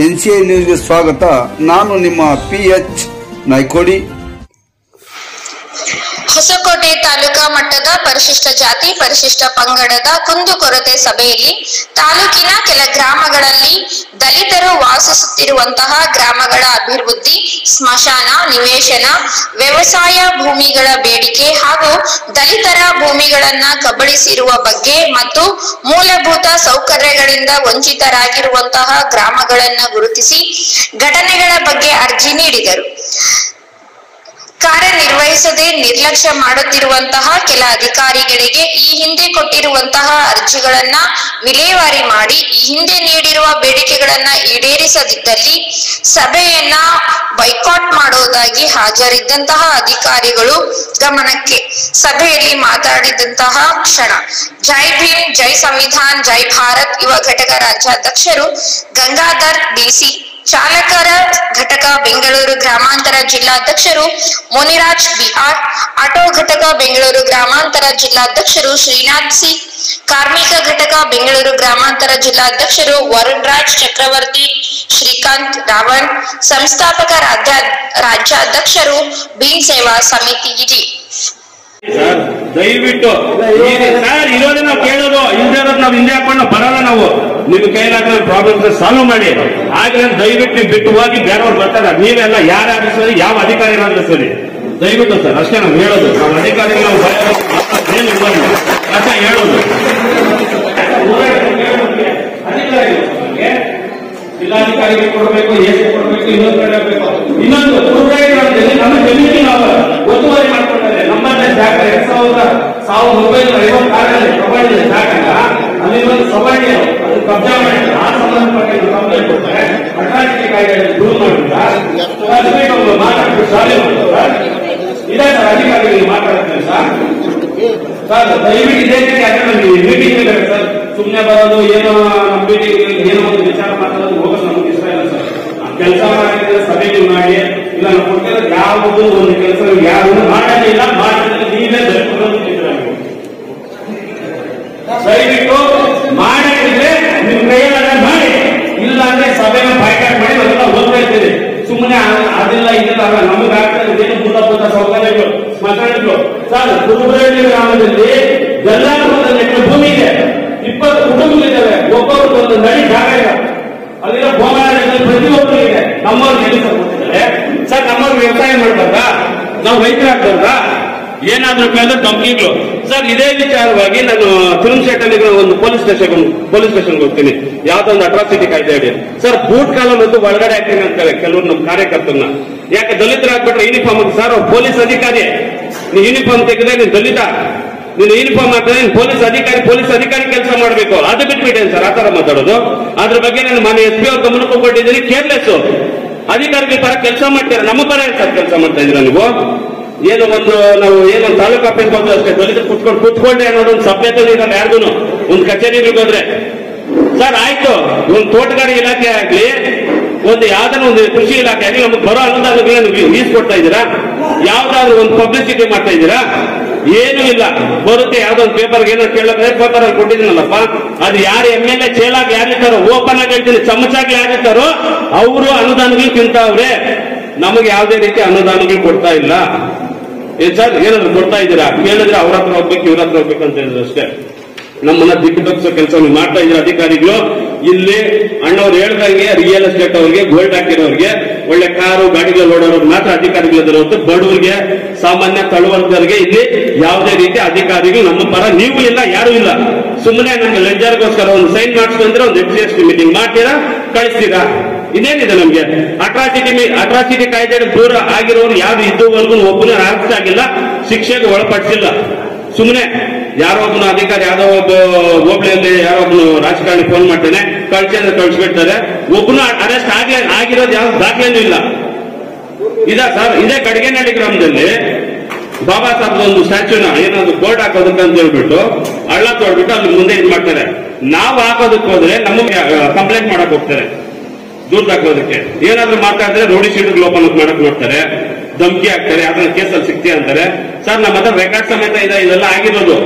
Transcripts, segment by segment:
NCI ನ್ಯೂಸ್ಗೆ ಸ್ವಾಗತ. ನಾನು ನಿಮ್ಮ PH ನಾಯ್ಕೋಡಿ. ಹೊಸಕೋಟೆ ತಾಲೂಕಾ ಮಟ್ಟದ ಪರಿಶಿಷ್ಟ ಜಾತಿ ಪರಿಶಿಷ್ಟ ಪಂಗಡದ ಕುಂದುಕೊರತೆ ಸಭೆಯಲ್ಲಿ ತಾಲೂಕಿನ ಕೆಲ ಗ್ರಾಮಗಳಲ್ಲಿ ದಲಿತರು ವಾಸಿಸುತ್ತಿರುವಂತಹ ಗ್ರಾಮಗಳ ಅಭಿವೃದ್ಧಿ, ಸ್ಮಶಾನ, ನಿವೇಶನ, ವ್ಯವಸಾಯ ಭೂಮಿಗಳ ಬೇಡಿಕೆ ಹಾಗೂ ದಲಿತರ ಭೂಮಿಗಳನ್ನ ಕಬಳಿಸಿರುವ ಬಗ್ಗೆ ಮತ್ತು ಮೂಲಭೂತ ಸೌಕರ್ಯಗಳಿಂದ ವಂಚಿತರಾಗಿರುವಂತಹ ಗ್ರಾಮಗಳನ್ನ ಗುರುತಿಸಿ ಘಟನೆಗಳ ಬಗ್ಗೆ ಅರ್ಜಿ ನೀಡಿದರು. ಕಾರ್ಯನಿರ್ವಹಿಸದೆ ನಿರ್ಲಕ್ಷ್ಯ ಮಾಡುತ್ತಿರುವಂತಹ ಕೆಲ ಅಧಿಕಾರಿಗಳಿಗೆ ಈ ಹಿಂದೆ ಕೊಟ್ಟಿರುವಂತಹ ಅರ್ಜಿಗಳನ್ನ ವಿಲೇವಾರಿ ಮಾಡಿ ಈ ಹಿಂದೆ ನೀಡಿರುವ ಬೇಡಿಕೆಗಳನ್ನ ಈಡೇರಿಸದಿದ್ದಲ್ಲಿ ಸಭೆಯನ್ನ ಬೈಕಾಟ್ ಮಾಡುವುದಾಗಿ ಹಾಜರಿದ್ದಂತಹ ಅಧಿಕಾರಿಗಳು ಗಮನಕ್ಕೆ. ಸಭೆಯಲ್ಲಿ ಮಾತನಾಡಿದಂತಹ ಕ್ಷಣ ಜೈ ಭೀಮ್, ಜೈ ಸಂವಿಧಾನ್, ಜೈ ಭಾರತ್ ಯುವ ಘಟಕ ರಾಜ್ಯಾಧ್ಯಕ್ಷರು ಗಂಗಾಧರ್ BC, ಚಾಲಕರ ಘಟಕ ಬೆಂಗಳೂರು ಗ್ರಾಮಾಂತರ ಜಿಲ್ಲಾಧ್ಯಕ್ಷರು ಮುನಿರಾಜ್ BR, ಆಟೋ ಘಟಕ ಬೆಂಗಳೂರು ಗ್ರಾಮಾಂತರ ಜಿಲ್ಲಾಧ್ಯಕ್ಷರು ಶ್ರೀನಾಥ್ C, ಕಾರ್ಮಿಕ ಘಟಕ ಬೆಂಗಳೂರು ಗ್ರಾಮಾಂತರ ಜಿಲ್ಲಾಧ್ಯಕ್ಷರು ವರುಣ್ ರಾಜ್ ಚಕ್ರವರ್ತಿ, ಶ್ರೀಕಾಂತ್ ರಾವಣ್, ಸಂಸ್ಥಾಪಕ ರಾಜ್ಯಾಧ್ಯಕ್ಷರು ಭೀಮ್ ಸೇವಾ ಸಮಿತಿ ಇದೆ. ದಯವಿಟ್ಟು ಸರ್ ಇರೋದೇ ನಾವು ಕೇಳೋದು, ಹಿಂದೆ ನಾವು ಹಿಂದೆ ಹಾಕೊಂಡು ಬರಲ್ಲ. ನಾವು ನಿಮ್ ಕೈಲಾಗ ಪ್ರಾಬ್ಲಮ್ಸ್ ಸಾಲ್ವ್ ಮಾಡಿ. ಹಾಗೆ ದಯವಿಟ್ಟು ನೀವು ಬಿಟ್ಟು ಹೋಗಿ ಬೇರೆಯವ್ರು ಬರ್ತಾರೆ. ನೀವೆಲ್ಲ ಯಾರು ಸರಿ, ಯಾವ ಅಧಿಕಾರಿಗಳಾದ್ರೂ ಸರಿ, ದಯವಿಟ್ಟು ಸರ್ ಅಷ್ಟೇ ನಾವು ಹೇಳೋದು. ನಾವು ಅಧಿಕಾರಿಗಳು ನಾವು ಅಷ್ಟೇ ಹೇಳೋದು. ಜಿಲ್ಲಾಧಿಕಾರಿಗೆ ಕೊಡಬೇಕು, ಎಷ್ಟು ಕೊಡಬೇಕು, ಇನ್ನೊಂದು ಕಡೆ ಬೇಕು. ಇನ್ನೊಂದು ನಮ್ಮ ಜಮೀನಿಗೆ ನಾವು ಒತ್ತುವರಿ ಮಾಡ್ಕೊಂಡ್ರೆ ನಮ್ಮದೇ ಜಾಗ 1956 ಕಬಡ್ಡಿ ಜಾಗ ಅಲ್ಲಿ ಒಂದು ಸಭಾಣಿ ಅದು ಕಬ್ಜಾ ಮಾಡಿದ್ರೆ ಆ ಸಂಬಂಧಪಟ್ಟ ಕಂಪ್ಲೇಂಟ್ ಕೊಡ್ತಾರೆ. ಅಟ್ರಾಸಿಟಿ ಕಾಯ್ದೆ ದೂರು ಮಾಡಿದ್ರೆ ಮಾತಾಡ್ಬಿಟ್ಟು ಶಾಲೆ ಮಾಡ್ತಾರೆ. ಇದೇ ಸರ್ ಅಧಿಕಾರಿಗಳಿಗೆ ಮಾತಾಡ್ತಾರೆ ಸರ್ ದಯವಿಟ್ಟು ಇದೇ ಮೀಟಿಂಗ್ ಬೇಕಾರೆ ಸರ್. ಸುಮ್ಮನೆ ಬರೋದು ಏನೋ ನಮ್ಮ ಮೀಟಿಂಗ್ ಏನೋ ಒಂದು ವಿಚಾರ ಮಾತಾಡೋದು ಹೋಗೋದು ನಮ್ಗೆ ಇಷ್ಟ ಇಲ್ಲ ಸರ್. ಕೆಲಸ ಮಾಡಿದ್ರೆ ಸಭೆಗೆ ಮಾಡಿ, ಇಲ್ಲ ನಾವು ಕೊಟ್ಟಿರೋದು ಯಾವುದು ಒಂದು ಕೆಲಸ ಯಾರು ಮಾಡೋದಿಲ್ಲ. ಮಾಡಿದ್ರೆ ನೀವೇ ದಯವಿಟ್ಟು ಮಾಡಿದ್ರೆ ನಿಮ್ ಕೈಯಲ್ಲ ಮಾಡಿ, ಇಲ್ಲ ಅಂದ್ರೆ ಸಭೆನ ಬಾಯ್ಕಾಟ್ ಮಾಡಿ ನಾವೆಲ್ಲ ಹೋಗ್ತಾ ಇದ್ದೀವಿ. ಸುಮ್ಮನೆ ಅದೆಲ್ಲ ಇದೆಲ್ಲ ನಮಗೆ ಆಗ್ತದೆ. ಏನು ಮೂಲಭೂತ ಸೌಕರ್ಯಗಳು, ಸ್ಮಶಾನಗಳು ಸರ್. ಕುರುಬರಳ್ಳಿ ಗ್ರಾಮದಲ್ಲಿ ಎಲ್ಲಾಪುರದಲ್ಲಿ ಭೂಮಿ ಇದೆ, 20 ಕುಟುಂಬಗಳಿದ್ದಾವೆ. ಒಬ್ಬೊಬ್ರು ಒಂದು ನಡಿ ಜಾಗ ಇಲ್ಲ. ಅಲ್ಲಿರೋ ಗೋಮಾಳದಲ್ಲಿ ಪ್ರತಿಯೊಬ್ಬರು ಇದೆ. ನಮ್ಮವ್ರಿಗೆ ಎಲ್ಲಿ ಸರ್ ಕೊಟ್ಟಿದ್ದಾರೆ ಸರ್? ನಮ್ಮವ್ರು ವ್ಯವಸಾಯ ಮಾಡ್ಬೇಕಾ? ನಾವು ರೈತರಾಗ್ಬೇಕಾ? ಏನಾದ್ರೂ ಕೇಳಿದ್ರೆ ಧಮಕಿಗಳು ಸರ್. ಇದೇ ವಿಚಾರವಾಗಿ ನಾನು ತಿರುಮಶೆಟ್ಟಲ್ಲಿ ಒಂದು ಪೊಲೀಸ್ ಸ್ಟೇಷನ್ಗೆ ಹೋಗ್ತೀನಿ. ಯಾವ್ದೊಂದು ಅಟ್ರಾಸಿಟಿ ಕಾಯ್ದೆ ಹೇಳಿ ಸರ್. ಬೂಟ್ ಕಾಲಲ್ಲಿ ಒಂದು ಒಳಗಡೆ ಹಾಕ್ತೀನಿ ಅಂತೇಳಿ ಕೆಲವರು ನಮ್ಮ ಕಾರ್ಯಕರ್ತರನ್ನ. ಯಾಕೆ ದಲಿತರಾಗ್ಬಿಟ್ರೆ ಯೂನಿಫಾರ್ಮ್ ಸರ್? ಅವ್ರು ಪೊಲೀಸ್ ಅಧಿಕಾರಿ, ನೀನ್ ಯೂನಿಫಾರ್ಮ್ ತೆಗೆದ್ರೆ ನೀನ್ ದಲಿತ, ನೀನು ಯೂನಿಫಾರ್ಮ್ ಹಾಕಿದ್ರೆ ನೀನ್ ಪೊಲೀಸ್ ಅಧಿಕಾರಿ ಕೆಲಸ ಮಾಡಬೇಕು. ಅದು ಬಿಟ್ಬಿಟ್ಟೇನು ಸರ್ ಆತರ ಮಾತಾಡೋದು? ಅದ್ರ ಬಗ್ಗೆ ನಾನು ಮನೆ SP ಅವ್ರ ಗಮನಕ್ಕೆ ಕೊಟ್ಟಿದ್ದೀನಿ. ಕೇರ್ಲೆಸ್ ಅಧಿಕಾರಿಗಳ ಪರ ಕೆಲಸ ಮಾಡ್ತೀರಾ, ನಮ್ಮ ಪರ ಸರ್ ಕೆಲಸ ಮಾಡ್ತಾ ಇದ್ದೀರಾ ನೀವು? ಏನು ಒಂದು ನಾವು ಏನೊಂದು ತಾಲೂಕು ಆಫೀಸ್ ಬಂದು ಅಷ್ಟೇ ದಲಿತರು ಕುತ್ಕೊಂಡೆ ಅನ್ನೋದೊಂದು ಸಭ್ಯತೆ ಇರಲ್ಲ ಯಾರಿಗೂ. ಒಂದು ಕಚೇರಿಗಳಿಗೆ ಹೋದ್ರೆ ಸರ್ ಆಯ್ತು, ಒಂದು ತೋಟಗಾರಿಕೆ ಇಲಾಖೆ ಆಗ್ಲಿ, ಒಂದು ಯಾವ್ದಾದ್ರು ಒಂದು ಕೃಷಿ ಇಲಾಖೆ ಆಗ್ಲಿ, ನಮ್ಗೆ ಬರೋ ಅನುದಾನಗಳನ್ನ ನೀವು ಕೊಡ್ತಾ ಇದ್ದೀರಾ? ಯಾವ್ದಾದ್ರು ಒಂದು ಪಬ್ಲಿಸಿಟಿ ಮಾಡ್ತಾ ಇದ್ದೀರಾ? ಏನೂ ಇಲ್ಲ. ಬರುತ್ತೆ ಯಾವ್ದೊಂದು ಪೇಪರ್ಗೆ ಏನೋ ಕೇಳಕ್ಕೆ ಪೇಪರ್ ಅಲ್ಲಿ ಕೊಟ್ಟಿದ್ದೀನಲ್ಲಪ್ಪ, ಅದು ಯಾರು MLA ಚೇಲಾಗಿ ಯಾರಿರ್ತಾರೋ, ಓಪನ್ ಆಗಿ ಹೇಳ್ತೀನಿ, ಚಮಚಾಗಿ ಯಾರಿರ್ತಾರೋ ಅವರು ಅನುದಾನಗಳು ತಿಂತಾವ್ರೆ. ನಮಗೆ ಯಾವುದೇ ರೀತಿ ಅನುದಾನಗಳು ಕೊಡ್ತಾ ಇಲ್ಲ. ಏನ್ ಸರ್ ಏನಾದ್ರು ಕೊಡ್ತಾ ಇದ್ದೀರಾ? ಕೇಳಿದ್ರೆ ಅವ್ರ ಹತ್ರ ಹೋಗ್ಬೇಕು, ಇವ್ರ ಹತ್ರ ಹೋಗ್ಬೇಕು ಅಂತ ಹೇಳಿದ್ರು ಅಷ್ಟೇ. ನಮ್ಮನ್ನ ದಿಕ್ಕು ತಪ್ಪಿಸೋ ಕೆಲಸ ಮಾಡ್ತಾ ಇದ್ರೆ ಅಧಿಕಾರಿಗಳು. ಇಲ್ಲಿ ಅಣ್ಣವ್ರು ಹೇಳ್ದಂಗೆ ರಿಯಲ್ ಎಸ್ಟೇಟ್ ಅವ್ರಿಗೆ, ಗೋಲ್ಡ್ ಹಾಕಿರೋರಿಗೆ, ಒಳ್ಳೆ ಕಾರು ಗಾಡಿಗಳು ಓಡೋರಿಗೆ ಮಾತ್ರ ಅಧಿಕಾರಿಗಳಿದ್ದಾರೆ ಹೊತ್ತು ಬಡವರಿಗೆ, ಸಾಮಾನ್ಯ ತಳವರ್ಗರಿಗೆ ಇಲ್ಲಿ ಯಾವುದೇ ರೀತಿ ಅಧಿಕಾರಿಗಳು ನಮ್ಮ ಪರ ನೀವು ಇಲ್ಲ, ಯಾರು ಇಲ್ಲ. ಸುಮ್ಮನೆ ನಮ್ಗೆ ಲೆಜರ್ಗೋಸ್ಕರ ಒಂದು ಸೈನ್ ಮಾಡಿಸ್ಕೊಂಡ್ರೆ ಒಂದು FGST ಮೀಟಿಂಗ್ ಮಾಡ್ತೀರಾ, ಕಳಿಸ್ತೀರಾ. ಇದೇನಿದೆ ನಮ್ಗೆ? ಅಟ್ರಾಸಿಟಿ ಕಾಯ್ದೆ ದೂರ ಆಗಿರೋರು ಯಾರು ಇದುವರೆಗೂ ಒಬ್ಬನ ಅರೆಸ್ಟ್ ಆಗಿಲ್ಲ, ಶಿಕ್ಷೆಗೆ ಒಳಪಡಿಸಿಲ್ಲ. ಸುಮ್ಮನೆ ಯಾರೋ ಒಬ್ಬನ ಅಧಿಕಾರಿ ಯಾವ್ದೋ ಒಬ್ಬ ಹೋಬಳಿಯಲ್ಲಿ ಯಾರೋ ಒಬ್ಬನು ರಾಜಕಾರಣಿ ಫೋನ್ ಮಾಡ್ತಾನೆ, ಕಳ್ಸಿ ಅಂದ್ರೆ ಕಳ್ಸಿಬಿಡ್ತಾರೆ. ಒಬ್ಬನು ಅರೆಸ್ಟ್ ಆಗಿರೋದು ಯಾವ ದಾಖಲೆನೂ ಇಲ್ಲ. ಇದಾ ಸರ್? ಇದೇ ಕಡಗೇನಹಳ್ಳಿ ಗ್ರಾಮದಲ್ಲಿ ಬಾಬಾ ಸಾಹೇಬ್ ಒಂದು ಸ್ಟ್ಯಾಚ್ಯೂನ ಏನಾದ್ರು ಬೋರ್ಡ್ ಹಾಕೋದಕ್ಕೆ ಅಂತ ಹೇಳ್ಬಿಟ್ಟು ಹಳ್ಳ ತೋಡ್ಬಿಟ್ಟು ಅಲ್ಲಿ ಮುಂದೆ ಇದು ಮಾಡ್ತಾರೆ. ನಾವು ಹಾಕೋದಕ್ಕೆ ಹೋದ್ರೆ ನಮಗೆ ಕಂಪ್ಲೇಂಟ್ ಮಾಡಕ್ ಹೋಗ್ತಾರೆ, ದೂರ ಹಾಕೋದಕ್ಕೆ. ಏನಾದ್ರು ಮಾತಾಡಿದ್ರೆ ರೋಡಿ ಶೀಟ್ಗಳು ಓಪನ್ ಮಾಡಕ್ ನೋಡ್ತಾರೆ, ಧಮಕಿ ಹಾಕ್ತಾರೆ, ಅದನ್ನ ಕೇಸಲ್ಲಿ ಸಿಗ್ತೀಯ ಅಂತಾರೆ. ಸರ್ ನಮ್ಮ ಹತ್ರ ರೆಕಾರ್ಡ್ ಸಮೇತ ಇದೆ, ಇದೆಲ್ಲ ಆಗಿರೋದು.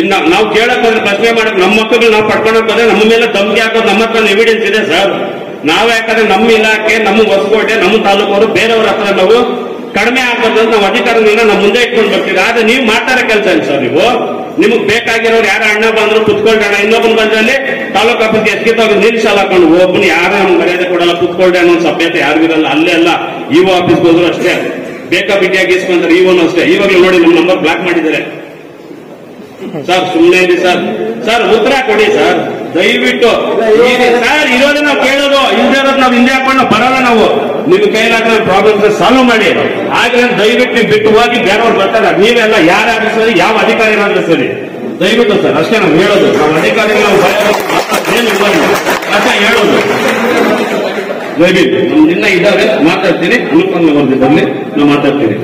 ಇನ್ನ ನಾವು ಕೇಳಕ್ ಹೋದ್ರೆ ಪ್ರಶ್ನೆ ಮಾಡಕ್ ನಮ್ಮ ಮಕ್ಕಳು ನಾವು ಪಡ್ಕೊಳಕ್ ಹೋದ್ರೆ ನಮ್ಮ ಮೇಲೆ ಧಮಕಿ ಹಾಕೋದು ನಮ್ಮ ಹತ್ರ ಎವಿಡೆನ್ಸ್ ಇದೆ ಸರ್. ನಾವ್ ಯಾಕಂದ್ರೆ ನಮ್ಮ ಇಲಾಖೆ, ನಮ್ಮ ಹೊಸಕೋಟೆ, ನಮ್ಮ ತಾಲೂಕವರು ಬೇರೆಯವ್ರ ಹತ್ರ ನಾವು ಕಡಿಮೆ ಆಗ್ಬಾರ್ದು ಅಂತ ನಾವು ಅಧಿಕಾರಿಗಳನ್ನ ನಾವು ಮುಂದೆ ಇಟ್ಕೊಂಡು ಬರ್ತೀವಿ. ಆದ್ರೆ ನೀವು ಮಾಡ್ತಾರ ಕೆಲಸ ಇಲ್ಲ ಸರ್. ನೀವು ನಿಮಗ್ ಬೇಕಾಗಿರೋರು ಯಾರ ಅಣ್ಣ ಬಂದ್ರು ಕುತ್ಕೊಳ್ಡೋಣ, ಇನ್ನೊಬ್ಬನ ಬಂದಲ್ಲಿ ತಾಲೂಕು ಆಫೀಸ್ಗೆ ಎಸ್ಕಿತ್ತವ್ರು ನಿಲ್ಸಲ್ಲ ಹಾಕೊಂಡು ಒಬ್ಬನ ಯಾರು ನಮ್ಗೆ ಮರ್ಯಾದೆ ಕೊಡಲ್ಲ, ಕುತ್ಕೊಳ್ಡೆ ಅನ್ನೋ ಸಭ್ಯತೆ ಯಾರಿಗಿರಲ್ಲ. ಅಲ್ಲೇ ಅಲ್ಲ ಇಒ ಆಫೀಸ್ಗೆ ಹೋದ್ರು ಅಷ್ಟೇ ಬೇಕಾಬಿಟ್ಟಿಯಾಗಿ ಇಸ್ಕೊಂತಾರೆ. ಇಒನು ಅಷ್ಟೇ. ಇವಾಗಲೂ ನೋಡಿ ನಮ್ಮ ನಂಬರ್ ಬ್ಲಾಕ್ ಮಾಡಿದ್ದಾರೆ ಸರ್. ಸುಮ್ಮನೆ ಇದೆ ಸರ್. ಸರ್ ಉತ್ತರ ಕೊಡಿ ಸರ್ ದಯವಿಟ್ಟು. ಸರ್ ಇರೋದೇ ನಾವು ಕೇಳೋದು, ಇಲ್ದೇ ಇರೋದು ನಾವು ಹಿಂದೆ ಹಾಕೊಂಡು ನಾವು ಬರೋಲ್ಲ. ನಾವು ನಿಮ್ ಕೈಲಾಗ ಪ್ರಾಬ್ಲಮ್ಸ್ ಸಾಲ್ವ್ ಮಾಡಿ. ಆಗಲೇ ದಯವಿಟ್ಟು ನೀವು ಬಿಟ್ಟು ಹೋಗಿ ಬೇರೆಯವ್ರು ಬರ್ತಾರೆ. ನೀವೆಲ್ಲ ಯಾರಾದ್ರೂ ಸರಿ, ಯಾವ ಅಧಿಕಾರಿಗಳಾದ್ರೂ ಸರಿ, ದಯವಿಟ್ಟು ಸರ್ ಅಷ್ಟೇ ನಾವು ಹೇಳೋದು. ನಾವು ಅಧಿಕಾರಿಗಳು ನಾವು ಅಷ್ಟೇ ಹೇಳೋದು. ದಯವಿಟ್ಟು ನಮ್ದಿನ್ನ ಇದ್ದಾವೆ ಮಾತಾಡ್ತೀನಿ. ಅನುಕೂಲ ಬರ್ಲಿ ನಾವು ಮಾತಾಡ್ತೀವಿ.